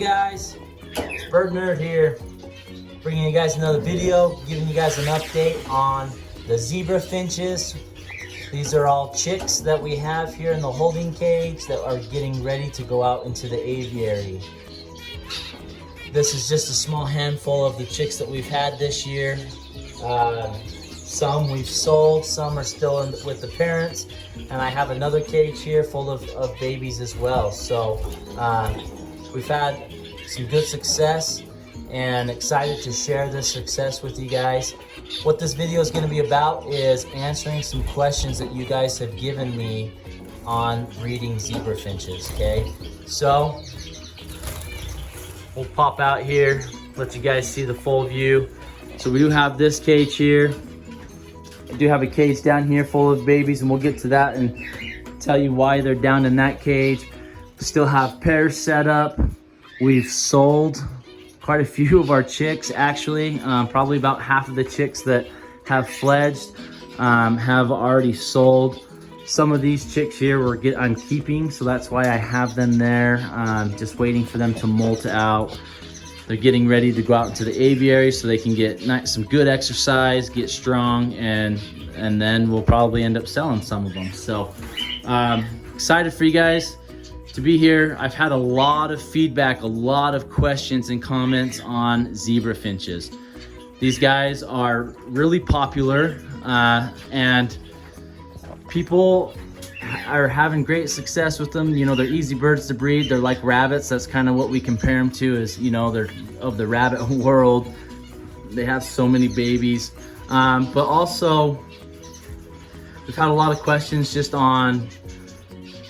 guys, it's Bird Nerd here, bringing you guys another video, giving you guys an update on the zebra finches. These are all chicks that we have here in the holding cage that are getting ready to go out into the aviary. This is just a small handful of the chicks that we've had this year. Some we've sold, some are still with the parents, and I have another cage here full of babies as well. So we've had some good success and excited to share this success with you guys. What this video is going to be about is answering some questions that you guys have given me on breeding zebra finches, okay? So we'll pop out here, let you guys see the full view. So we do have this cage here. I do have a cage down here full of babies, and we'll get to that and tell you why they're down in that cage. Still have pairs set up. We've sold quite a few of our chicks, actually. Probably about half of the chicks that have fledged have already sold. Some of these chicks here I'm keeping, so that's why I have them there, just waiting for them to molt out. They're getting ready to go out into the aviary so they can get some good exercise, get strong, and then we'll probably end up selling some of them. So excited for you guys to be here. I've had a lot of feedback, a lot of questions and comments on zebra finches. These guys are really popular, and people are having great success with them. You know, they're easy birds to breed. They're like rabbits. That's kind of what we compare them to, is, you know, they're of the rabbit world. They have so many babies. But also, we've had a lot of questions just on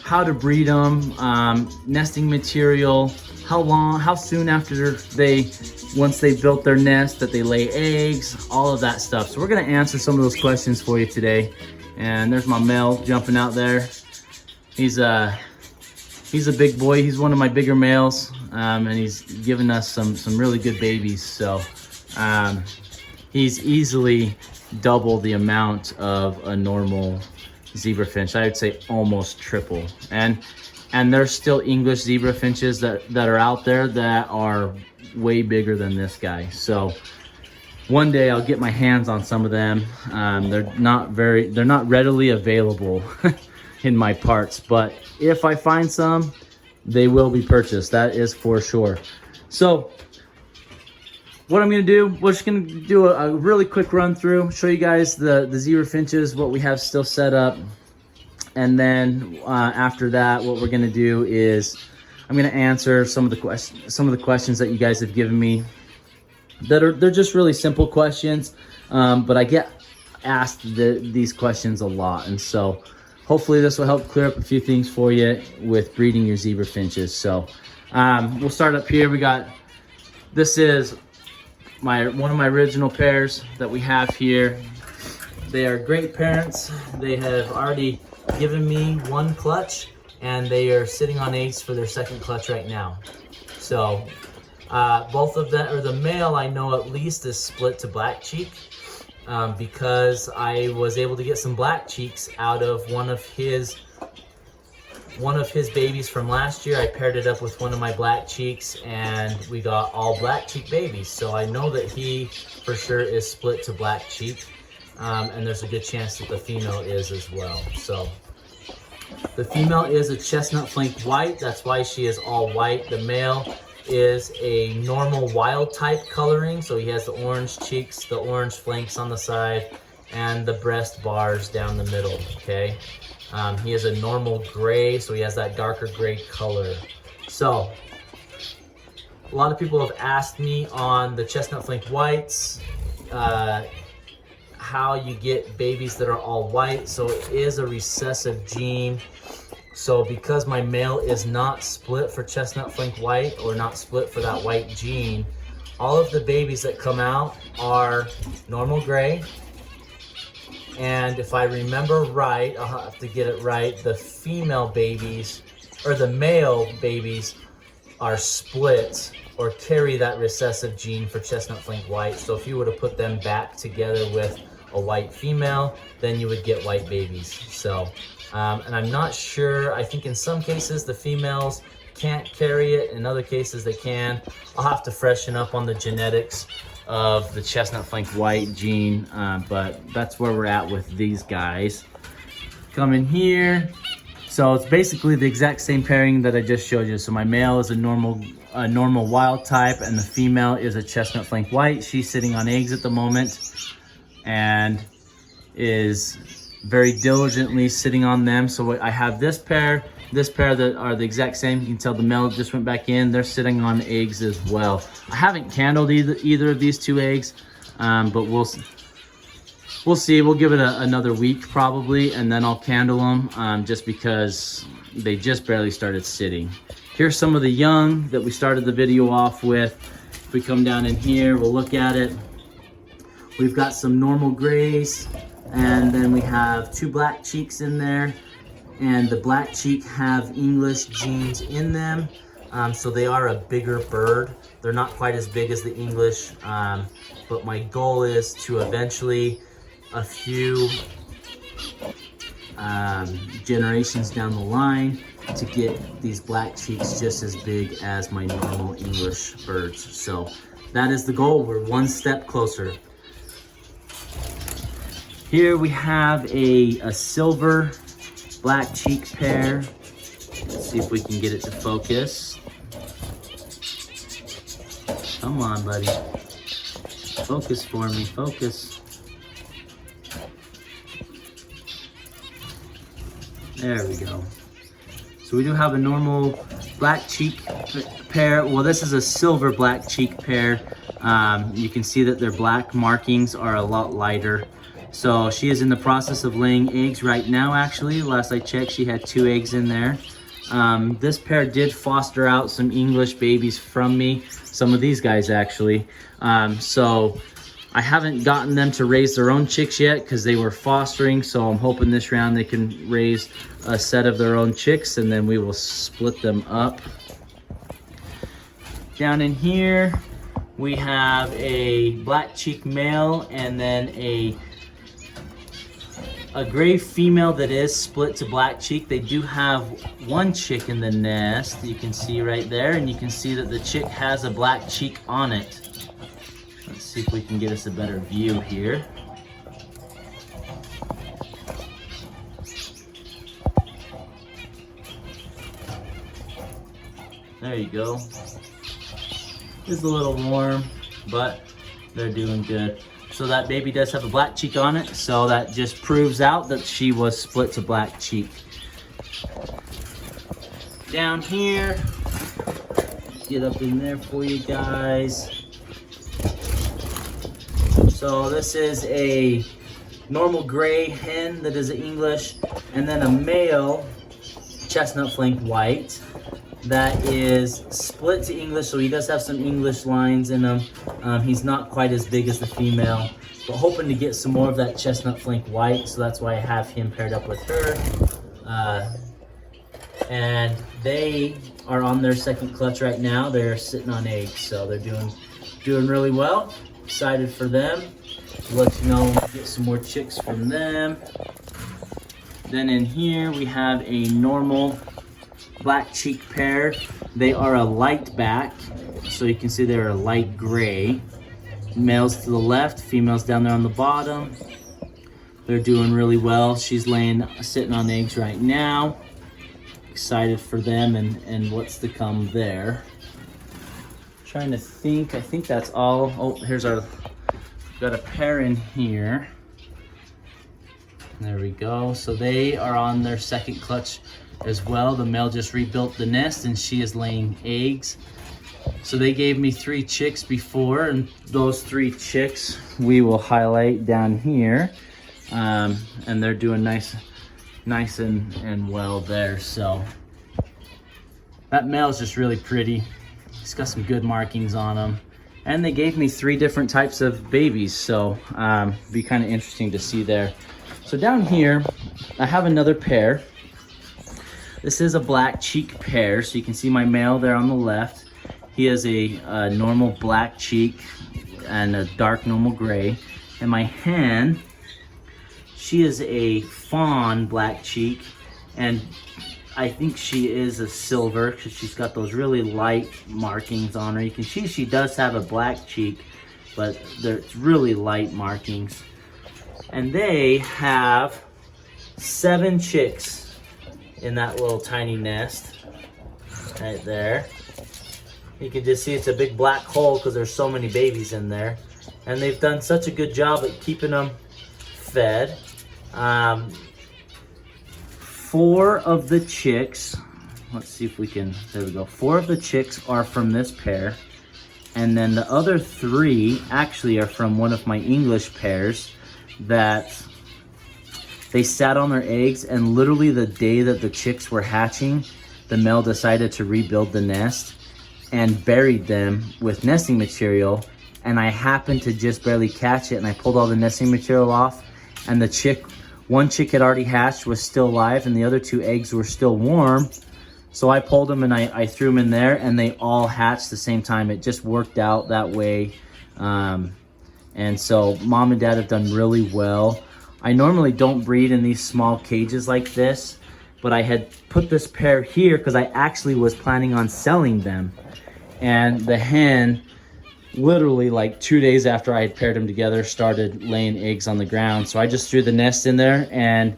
how to breed them, nesting material, how soon after once they built their nest that they lay eggs, all of that stuff. So we're gonna answer some of those questions for you today. And there's my male jumping out there. He's a big boy. He's one of my bigger males, and he's given us some really good babies. So he's easily double the amount of a normal zebra finch. I would say almost triple. And there's still English zebra finches that are out there that are way bigger than this guy. So one day I'll get my hands on some of them. They're not readily available in my parts, but if I find some, they will be purchased. That is for sure. So what I'm gonna do, we're just gonna do a really quick run through, show you guys the zebra finches, what we have still set up. And then after that, what we're gonna do is I'm gonna answer some of the questions that you guys have given me. They're just really simple questions, but I get asked these questions a lot, and so hopefully this will help clear up a few things for you with breeding your zebra finches. So we'll start up here. This is one of my original pairs that we have here. They are great parents. They have already given me one clutch, and they are sitting on eggs for their second clutch right now. So both of them, or the male I know at least, is split to black cheek, because I was able to get some black cheeks out of one of his babies from last year. I paired it up with one of my black cheeks, and we got all black cheek babies. So I know that he for sure is split to black cheek, and there's a good chance that the female is as well. So the female is a chestnut flank white. That's why she is all white. The male is a normal wild type coloring, so he has the orange cheeks, the orange flanks on the side, and the breast bars down the middle. Okay, he is a normal gray, so he has that darker gray color. So a lot of people have asked me on the chestnut flank whites how you get babies that are all white. So it is a recessive gene. So because my male is not split for chestnut flank white, or not split for that white gene, all of the babies that come out are normal gray. And if I remember right, I'll have to get it right, the female babies, or the male babies, are split or carry that recessive gene for chestnut flank white. So if you were to put them back together with a white female, then you would get white babies. So and I'm not sure, I think in some cases the females can't carry it. In other cases, they can. I'll have to freshen up on the genetics of the chestnut flank white gene, but that's where we're at with these guys. Come in here. So it's basically the exact same pairing that I just showed you. So my male is a normal wild type, and the female is a chestnut flank white. She's sitting on eggs at the moment and is very diligently sitting on them. So I have this pair that are the exact same. You can tell the male just went back in. They're sitting on eggs as well. I haven't candled either of these 2 eggs, but we'll see. We'll give it another week probably, and then I'll candle them, just because they just barely started sitting. Here's some of the young that we started the video off with. If we come down in here, we'll look at it. We've got some normal grays, and then we have 2 black cheeks in there, and the black cheek have English genes in them, so they are a bigger bird. They're not quite as big as the English, but my goal is to eventually, a few generations down the line, to get these black cheeks just as big as my normal English birds. So that is the goal. We're one step closer. Here we have a silver black cheek pair. Let's see if we can get it to focus. Come on, buddy. Focus for me, focus. There we go. So we do have a normal black cheek pair. Well, this is a silver black cheek pair. You can see that their black markings are a lot lighter. So she is in the process of laying eggs right now, actually. Last I checked, she had 2 eggs in there. This pair did foster out some English babies from me. Some of these guys, actually. So I haven't gotten them to raise their own chicks yet because they were fostering. So I'm hoping this round they can raise a set of their own chicks, and then we will split them up. Down in here, we have a black cheek male and then a gray female that is split to black cheek. They do have 1 chick in the nest, you can see right there, and you can see that the chick has a black cheek on it. Let's see if we can get us a better view here. There you go. It's a little warm, but they're doing good. So that baby does have a black cheek on it, so that just proves out that she was split to black cheek. Down here, get up in there for you guys. So this is a normal gray hen that is English, and then a male chestnut flank white that is split to English, so he does have some English lines in him. He's not quite as big as the female, but hoping to get some more of that chestnut flank white, so that's why I have him paired up with her. And they are on their 2nd clutch right now. They're sitting on eggs, so they're doing really well. Excited for them. Let you know when we get some more chicks from them. Then in here we have a normal black cheek pair. They are a light back, so you can see they're a light gray. Males to the left, females down there on the bottom. They're doing really well. She's sitting on eggs right now. Excited for them and what's to come there. Trying to think, I think that's all. Oh, here's got a pair in here. There we go. So they are on their 2nd clutch as well. The male just rebuilt the nest and she is laying eggs. So they gave me 3 chicks before, and those 3 chicks we will highlight down here. And they're doing nice and well there. So that male is just really pretty. He's got some good markings on him. And they gave me 3 different types of babies, so be kind of interesting to see there. So down here, I have another pair. This is a black cheek pair, so you can see my male there on the left. He has a normal black cheek and a dark normal gray. And my hen, she is a fawn black cheek and I think she is a silver because she's got those really light markings on her. You can see she does have a black cheek, but there's really light markings. And they have 7 chicks in that little tiny nest right there. You can just see it's a big black hole because there's so many babies in there. And they've done such a good job at keeping them fed. 4 of the chicks, let's see if we can, there we go. 4 of the chicks are from this pair. And then the other 3 actually are from one of my English pairs that they sat on their eggs, and literally the day that the chicks were hatching, the male decided to rebuild the nest and buried them with nesting material. And I happened to just barely catch it, and I pulled all the nesting material off, and the one chick had already hatched, was still alive, and the other 2 eggs were still warm. So I pulled them and I threw them in there, and they all hatched the same time. It just worked out that way. And so mom and dad have done really well. I normally don't breed in these small cages like this, but I had put this pair here because I actually was planning on selling them. And the hen, literally like 2 days after I had paired them together, started laying eggs on the ground. So I just threw the nest in there, and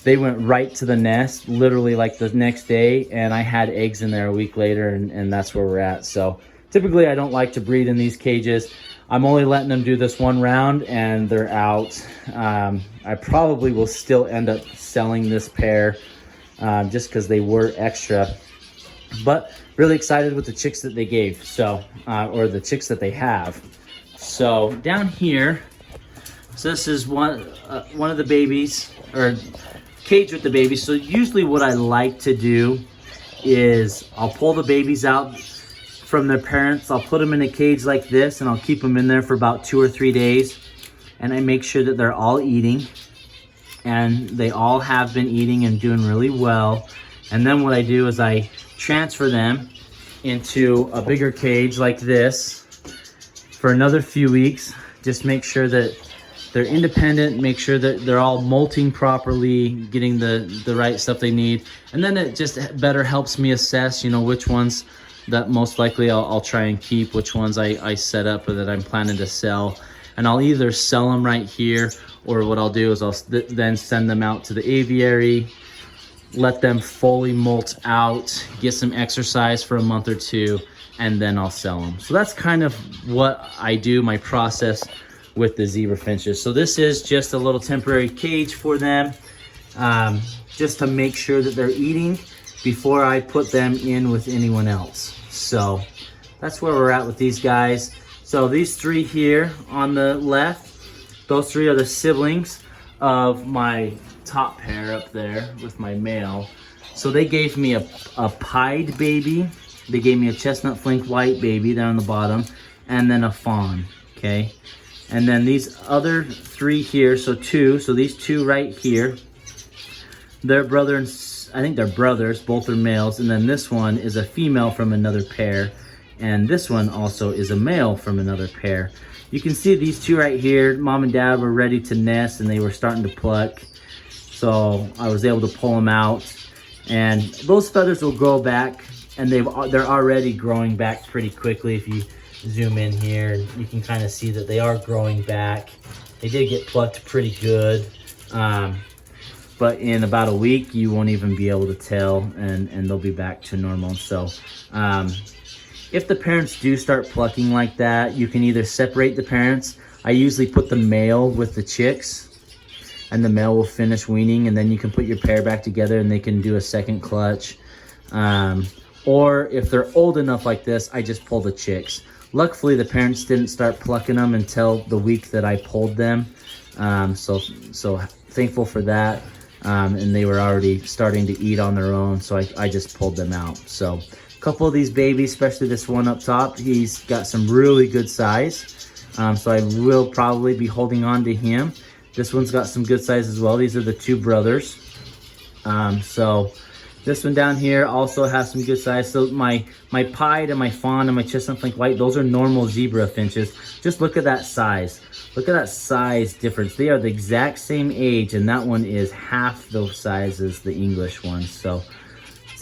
they went right to the nest literally like the next day, and I had eggs in there a week later, and that's where we're at. So typically I don't like to breed in these cages. I'm only letting them do this 1 round and they're out. I probably will still end up selling this pair just because they were extra, but really excited with the chicks that they gave, so or the chicks that they have. So down here, so this is one of the babies, or cage with the babies. So usually what I like to do is I'll pull the babies out from their parents, I'll put them in a cage like this, and I'll keep them in there for about 2 or 3 days, and I make sure that they're all eating, and they all have been eating and doing really well. And then what I do is I transfer them into a bigger cage like this for another few weeks. Just make sure that they're independent, make sure that they're all molting properly, getting the right stuff they need. And then it just better helps me assess, you know, which ones that most likely I'll try and keep, which ones I set up or that I'm planning to sell. And I'll either sell them right here, or what I'll do is I'll then send them out to the aviary, let them fully molt out, get some exercise for a month or 2, and then I'll sell them. So that's kind of what I do, my process with the zebra finches. So this is just a little temporary cage for them, just to make sure that they're eating before I put them in with anyone else. So that's where we're at with these guys. So these 3 here on the left, those 3 are the siblings of my top pair up there with my male. So they gave me a pied baby, they gave me a chestnut flink white baby down on the bottom, and then a fawn, okay? And then these other 3 here, so these 2 right here, they're brother and I think they're brothers, both are males. And then this one is a female from another pair, and this one also is a male from another pair. You can see these 2 right here, mom and dad were ready to nest and they were starting to pluck. So I was able to pull them out, and those feathers will grow back, and they're already growing back pretty quickly. If you zoom in here, you can kind of see that they are growing back. They did get plucked pretty good, but in about a week you won't even be able to tell, and they'll be back to normal. So if the parents do start plucking like that, you can either separate the parents. I usually put the male with the chicks, and the male will finish weaning, and then you can put your pair back together and they can do a second clutch. Or if they're old enough like this, I just pull the chicks. Luckily, the parents didn't start plucking them until the week that I pulled them. So thankful for that. And they were already starting to eat on their own, so I just pulled them out. So a couple of these babies, especially this one up top, he's got some really good size. So I will probably be holding on to him. This one's got some good size as well. These are the 2 brothers. So this one down here also has some good size. So my pied and my fawn and my chestnut flink white, those are normal zebra finches. Just look at that size. Look at that size difference. They are the exact same age, and that one is half the size as the English one. So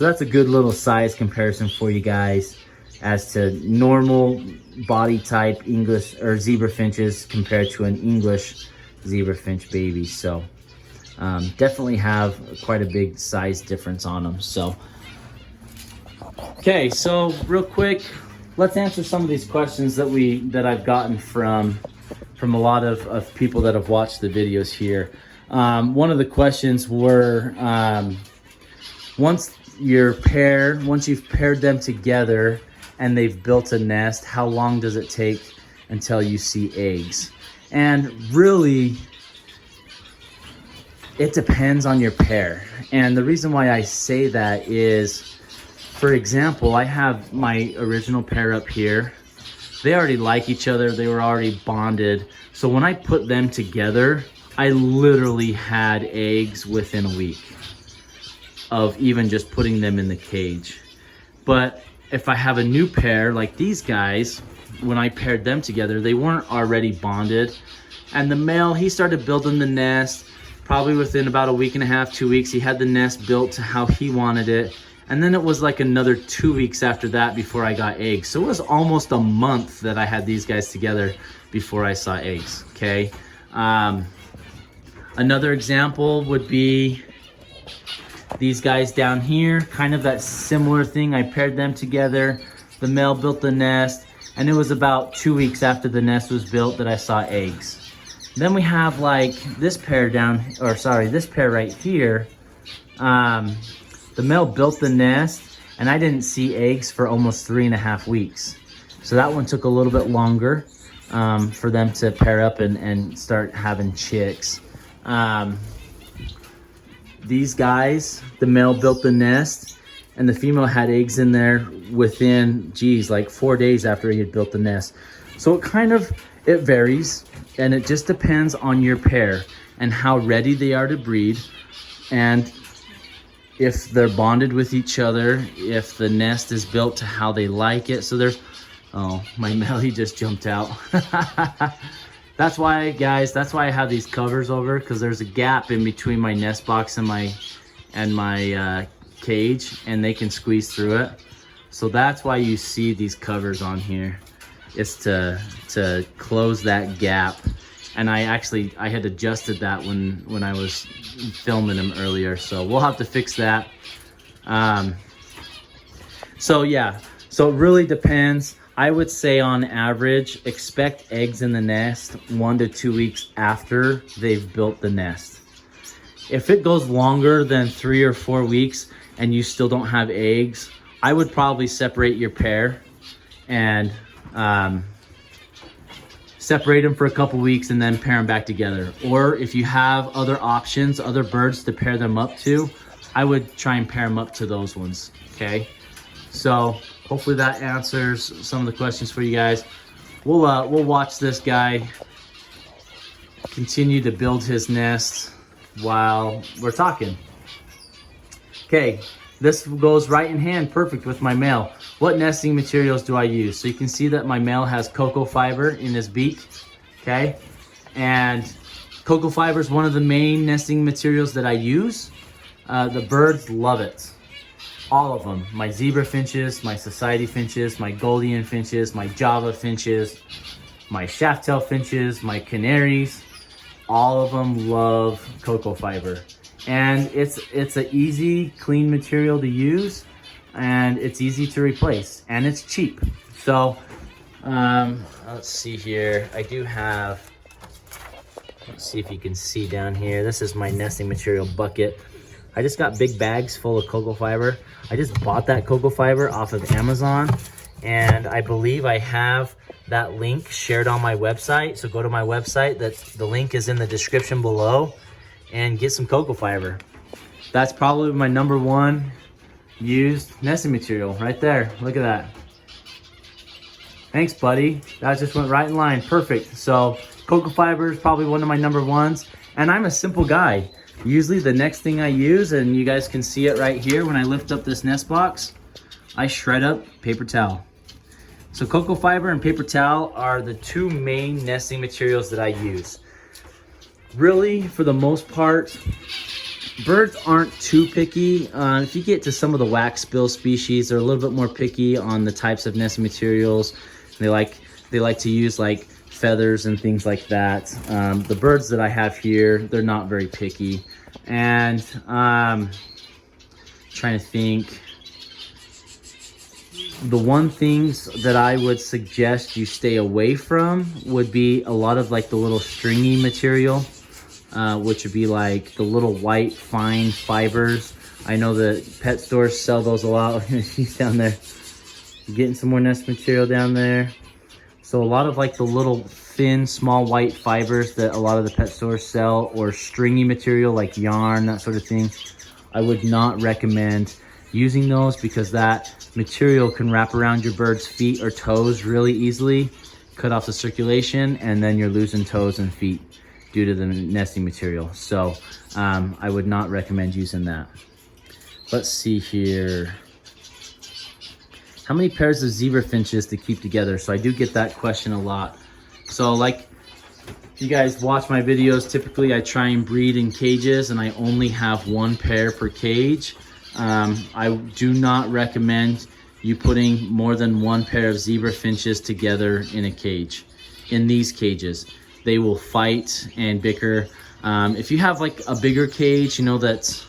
So that's a good little size comparison for you guys as to normal body type English or zebra finches compared to an English zebra finch baby. So definitely have quite a big size difference on them. So okay, so real quick, let's answer some of these questions that I've gotten from a lot of people that have watched the videos here. One of the questions were, once you've paired them together and they've built a nest, how long does it take until you see eggs? And really, it depends on your pair. And the reason why I say that is, for example, I have my original pair up here. They already like each other. They were already bonded. So when I put them together, I literally had eggs within a week of even just putting them in the cage. But if I have a new pair like these guys, when I paired them together, they weren't already bonded. And the male, he started building the nest probably within about a week and a half, 2 weeks. He had the nest built to how he wanted it. And then it was like another 2 weeks after that before I got eggs. So it was almost a month that I had these guys together before I saw eggs, okay? Another example would be these guys down here, kind of that similar thing. I paired them together. The male built the nest, and it was about 2 weeks after the nest was built that I saw eggs. Then we have like this pair this pair right here. The male built the nest, and I didn't see eggs for almost 3.5 weeks. So that one took a little bit longer for them to pair up and start having chicks. These guys, the male built the nest, and the female had eggs in there within, like 4 days after he had built the nest. So it varies, and it just depends on your pair and how ready they are to breed, and if they're bonded with each other, if the nest is built to how they like it. So oh, my male, he just jumped out. That's why, guys, I have these covers over, because there's a gap in between my nest box and my cage, and they can squeeze through it. So that's why you see these covers on here. It's to close that gap. And I had adjusted that when I was filming them earlier, so we'll have to fix that. So yeah, so it really depends. I would say on average, expect eggs in the nest 1 to 2 weeks after they've built the nest. If it goes longer than 3 or 4 weeks and you still don't have eggs, I would probably separate your pair and separate them for a couple weeks and then pair them back together. Or if you have other options, other birds to pair them up to, I would try and pair them up to those ones, okay? So hopefully that answers some of the questions for you guys. We'll watch this guy continue to build his nest while we're talking. Okay, this goes right in hand perfect with my male. What nesting materials do I use? So you can see that my male has cocoa fiber in his beak, okay? And cocoa fiber is one of the main nesting materials that I use. The birds love it. All of them. My zebra finches, my society finches, my Goldian finches, my Java finches, my shaft-tail finches, my canaries, all of them love cocoa fiber. And it's an easy, clean material to use, and it's easy to replace, and it's cheap. So let's see here. I do have, let's see if you can see down here. This is my nesting material bucket. I just got big bags full of cocoa fiber. I just bought that cocoa fiber off of Amazon, and I believe I have that link shared on my website. So go to my website, the link is in the description below, and get some cocoa fiber. That's probably my #1 used nesting material right there. Look at that. Thanks, buddy. That just went right in line. Perfect. So cocoa fiber is probably one of my #1s, and I'm a simple guy. Usually the next thing I use, and you guys can see it right here when I lift up this nest box, I shred up paper towel. So cocoa fiber and paper towel are the 2 main nesting materials that I use. Really, for the most part, birds aren't too picky. If you get to some of the waxbill species, they're a little bit more picky on the types of nest materials. They like to use like feathers and things like that. The birds that I have here, they're not very picky. And trying to think, the one things that I would suggest you stay away from would be a lot of like the little stringy material, which would be like the little white fine fibers. I know that pet stores sell those a lot. She's down there getting some more nest material down there. So a lot of like the little thin, small white fibers that a lot of the pet stores sell, or stringy material like yarn, that sort of thing, I would not recommend using those, because that material can wrap around your bird's feet or toes really easily, cut off the circulation, and then you're losing toes and feet due to the nesting material. So I would not recommend using that. Let's see here. How many pairs of zebra finches to keep together? So I do get that question a lot. So like, if you guys watch my videos, typically I try and breed in cages, and I only have 1 pair per cage. I do not recommend you putting more than 1 pair of zebra finches together in a cage. In these cages, they will fight and bicker. If you have like a bigger cage, you know, that's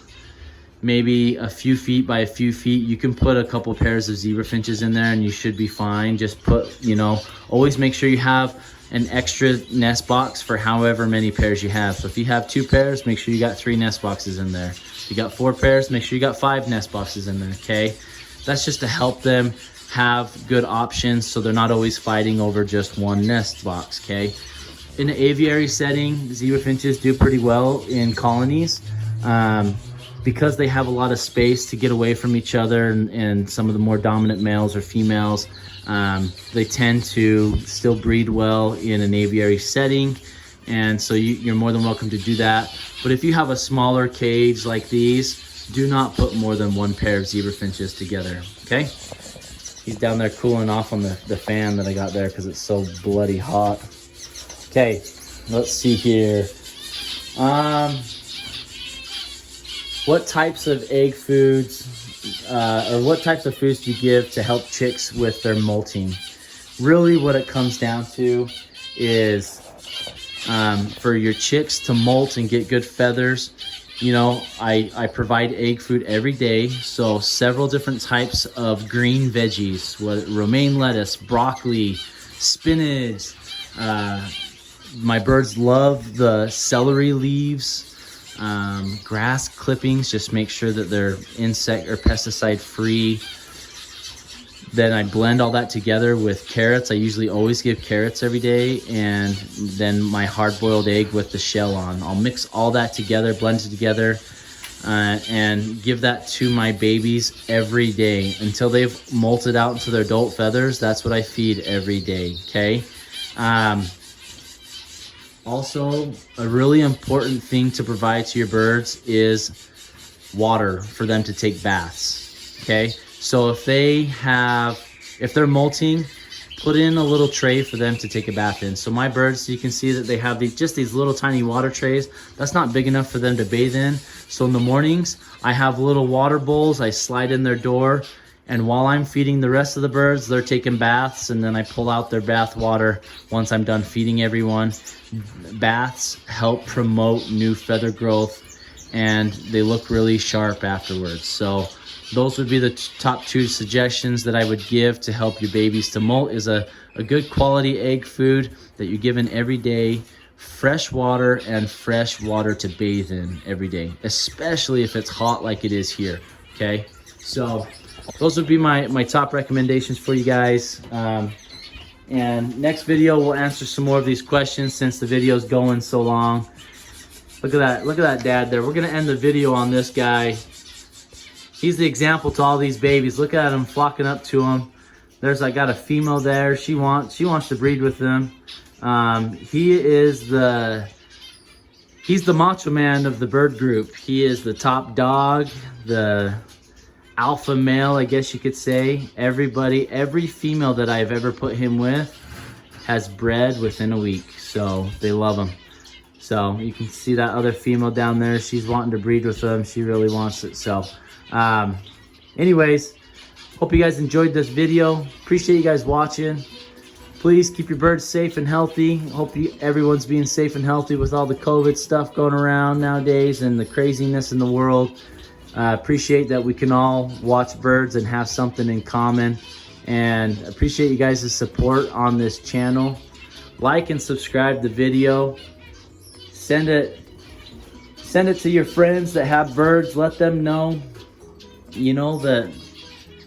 maybe a few feet by a few feet, you can put a couple pairs of zebra finches in there and you should be fine. Just put, you know, always make sure you have an extra nest box for however many pairs you have. So if you have 2 pairs, make sure you got 3 nest boxes in there. If you got 4 pairs, make sure you got 5 nest boxes in there, okay? That's just to help them have good options so they're not always fighting over just 1 nest box, okay? In an aviary setting, zebra finches do pretty well in colonies. Because they have a lot of space to get away from each other, and some of the more dominant males or females, they tend to still breed well in an aviary setting. And so you're more than welcome to do that. But if you have a smaller cage like these, do not put more than 1 pair of zebra finches together, okay? He's down there cooling off on the fan that I got there because it's so bloody hot. Okay, let's see here. What types of egg foods, or what types of foods do you give to help chicks with their molting? Really what it comes down to is, for your chicks to molt and get good feathers, you know, I provide egg food every day. So several different types of green veggies, romaine lettuce, broccoli, spinach. My birds love the celery leaves. Grass clippings, just make sure that they're insect or pesticide free. Then I blend all that together with carrots. I usually always give carrots every day, and then my hard-boiled egg with the shell on. I'll mix all that together, blend it together, and give that to my babies every day until they've molted out into their adult feathers. That's what I feed every day, okay? Also, a really important thing to provide to your birds is water for them to take baths, okay? So if they're molting, put in a little tray for them to take a bath in. So my birds, you can see that they have these little tiny water trays. That's not big enough for them to bathe in. So in the mornings, I have little water bowls. I slide in their door, and while I'm feeding the rest of the birds, they're taking baths, and then I pull out their bath water once I'm done feeding everyone. Baths help promote new feather growth, and they look really sharp afterwards. So those would be the top 2 suggestions that I would give to help your babies to molt, is a good quality egg food that you're given every day, fresh water, and fresh water to bathe in every day, especially if it's hot like it is here, okay? So those would be my top recommendations for you guys. And next video, we'll answer some more of these questions since the video's going so long. Look at that dad there. We're gonna end the video on this guy. He's the example to all these babies. Look at him flocking up to him. I got a female there. She wants to breed with them. He's the macho man of the bird group. He is the top dog, the alpha male, I guess you could say. Every female that I've ever put him with has bred within a week, so they love him. So you can see that other female down there. She's wanting to breed with them. She really wants it. So anyways, hope you guys enjoyed this video. Appreciate you guys watching. Please keep your birds safe and healthy. Hope everyone's being safe and healthy with all the COVID stuff going around nowadays and the craziness in the world. Appreciate that we can all watch birds and have something in common. And appreciate you guys' support on this channel. Like and subscribe the video. Send it to your friends that have birds. Let them know, you know, that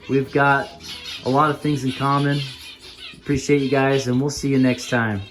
we've got a lot of things in common. Appreciate you guys, and we'll see you next time.